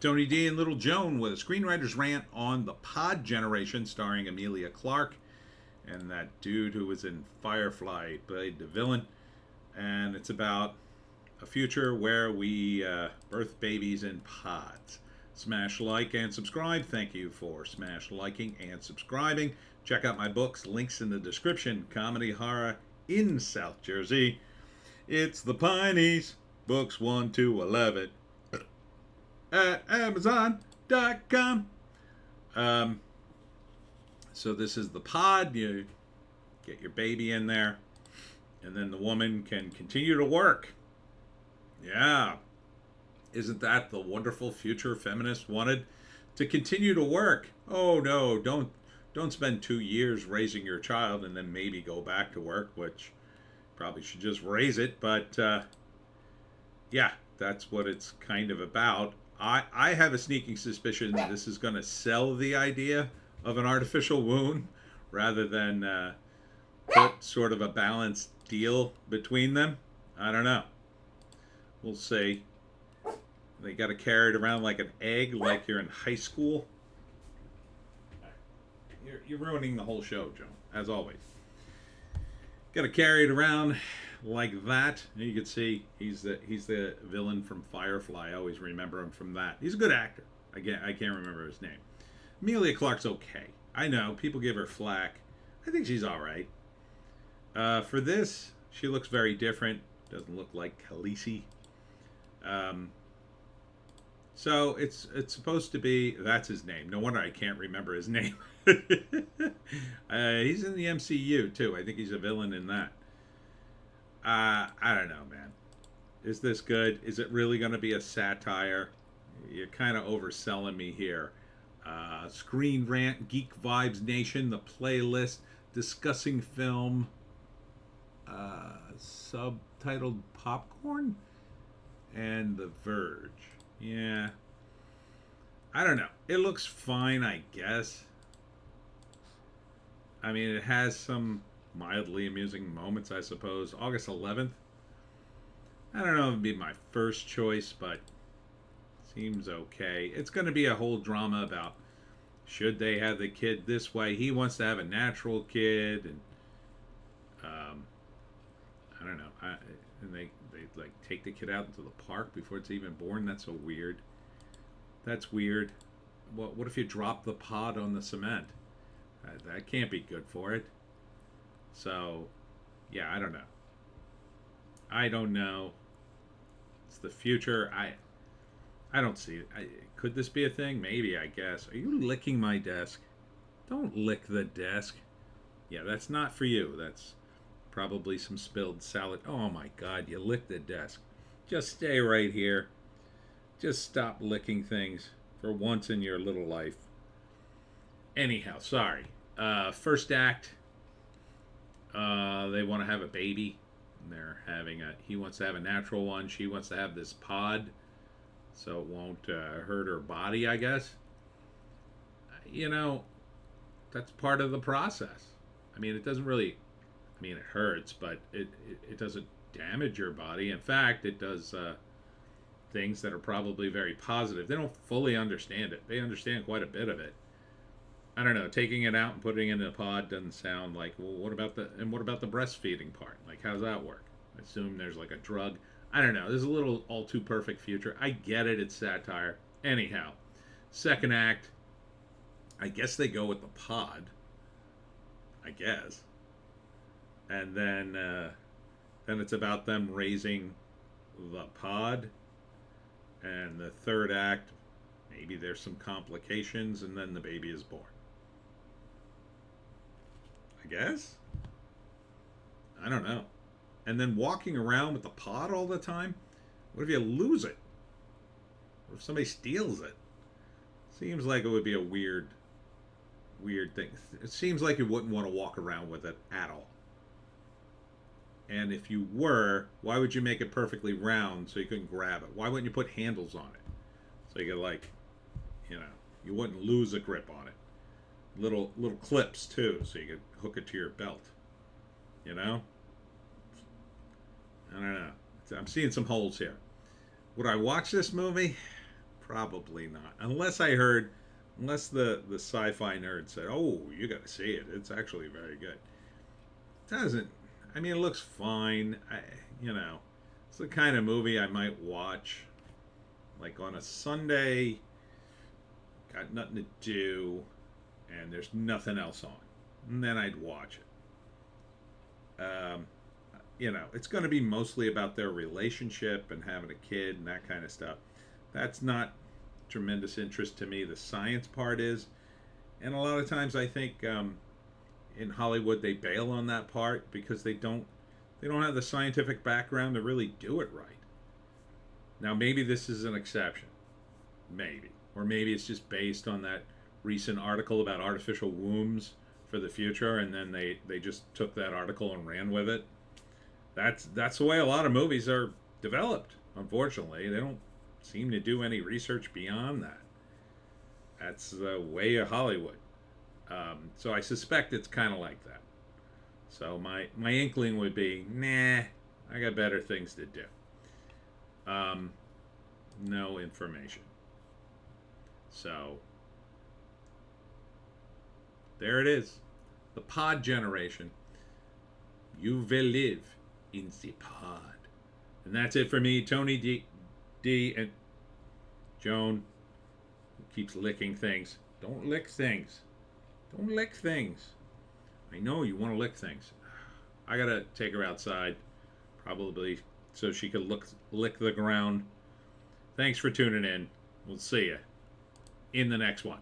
Tony D and Little Joan with a screenwriter's rant on the Pod Generation, starring Emilia Clarke and that dude who was in Firefly played the villain. And it's about a future where we birth babies in pods. Smash like and subscribe. Thank you for smash liking and subscribing. Check out my books, links in the description. Comedy horror in South Jersey. It's the Pineys, books 1 to 11 at Amazon.com. So this is the pod. You get your baby in there, and then the woman can continue to work. Yeah. Isn't that the wonderful future feminists wanted? To continue to work. Oh no, don't spend 2 years raising your child and then maybe go back to work, which probably should just raise it. But yeah, that's what it's kind of about. I have a sneaking suspicion that this is going to sell the idea of an artificial womb rather than put sort of a balanced deal between them. I don't know. We'll see. They got to carry it around like an egg, like you're in high school. You're ruining the whole show, Joe, as always. Got to carry it around like that. You can see he's the villain from Firefly. I always remember him from that. He's a good actor. I can't remember his name. Emilia Clarke's okay. I know people give her flack. I think she's all right. For this, she looks very different. Doesn't look like Khaleesi. So it's supposed to be, that's his name. No wonder I can't remember his name. He's in the MCU too. I think he's a villain in that. I don't know, man. Is this good? Is it really going to be a satire? You're kind of overselling me here. Screen Rant, Geek Vibes Nation, the playlist, discussing film, subtitled Popcorn, and The Verge. Yeah. I don't know. It looks fine, I guess. I mean, it has some mildly amusing moments, I suppose. August 11th. I don't know if it'd be my first choice, but seems okay. It's going to be a whole drama about should they have the kid this way. He wants to have a natural kid, and I don't know. And they like take the kid out into the park before it's even born. That's so weird. That's weird. What if you drop the pod on the cement? That can't be good for it. So, yeah, I don't know. I don't know. It's the future. I don't see it. Could this be a thing? Maybe, I guess. Are you licking my desk? Don't lick the desk. Yeah, that's not for you. That's probably some spilled salad. Oh my God, you licked the desk. Just stay right here. Just stop licking things for once in your little life. Anyhow, sorry. First act. They want to have a baby. He wants to have a natural one. She wants to have this pod, so it won't hurt her body, I guess. You know, that's part of the process. I mean, it doesn't really. I mean, it hurts, but it doesn't damage your body. In fact, it does things that are probably very positive. They don't fully understand it. They understand quite a bit of it. I don't know. Taking it out and putting it in a pod doesn't sound like. Well, what about the breastfeeding part? Like, how's that work? I assume there's like a drug. I don't know. There's a little all too perfect future. I get it. It's satire. Anyhow, second act. I guess they go with the pod. I guess. And then it's about them raising the pod. And the third act, maybe there's some complications, and then the baby is born. I guess? I don't know. And then walking around with the pod all the time? What if you lose it? What if somebody steals it? Seems like it would be a weird thing. It seems like you wouldn't want to walk around with it at all. And if you were, why would you make it perfectly round so you couldn't grab it? Why wouldn't you put handles on it? So you could, like, you wouldn't lose a grip on it. Little clips, too, so you could hook it to your belt. I don't know. I'm seeing some holes here. Would I watch this movie? Probably not. Unless the sci-fi nerd said, "Oh, you got to see it. It's actually very good." It doesn't. I mean, it looks fine. You know, it's the kind of movie I might watch like on a Sunday. Got nothing to do, and there's nothing else on, and then I'd watch it. You know, it's going to be mostly about their relationship and having a kid and that kind of stuff. That's not tremendous interest to me. The science part is, and a lot of times I think in Hollywood they bail on that part because they don't have the scientific background to really do it right. Now maybe this is an exception, maybe, or maybe it's just based on that recent article about artificial wombs for the future, and then they just took that article and ran with it. That's the way a lot of movies are developed. Unfortunately, they don't seem to do any research beyond that. That's the way of Hollywood. So I suspect it's kind of like that. So my inkling would be, nah, I got better things to do. No information. So there it is. The pod generation. You will live in the pod. And that's it for me, Tony D, and Joan, who keeps licking things. Don't lick things. Don't lick things. I know you want to lick things. I gotta take her outside, probably so she could lick the ground. Thanks for tuning in. We'll see you in the next one.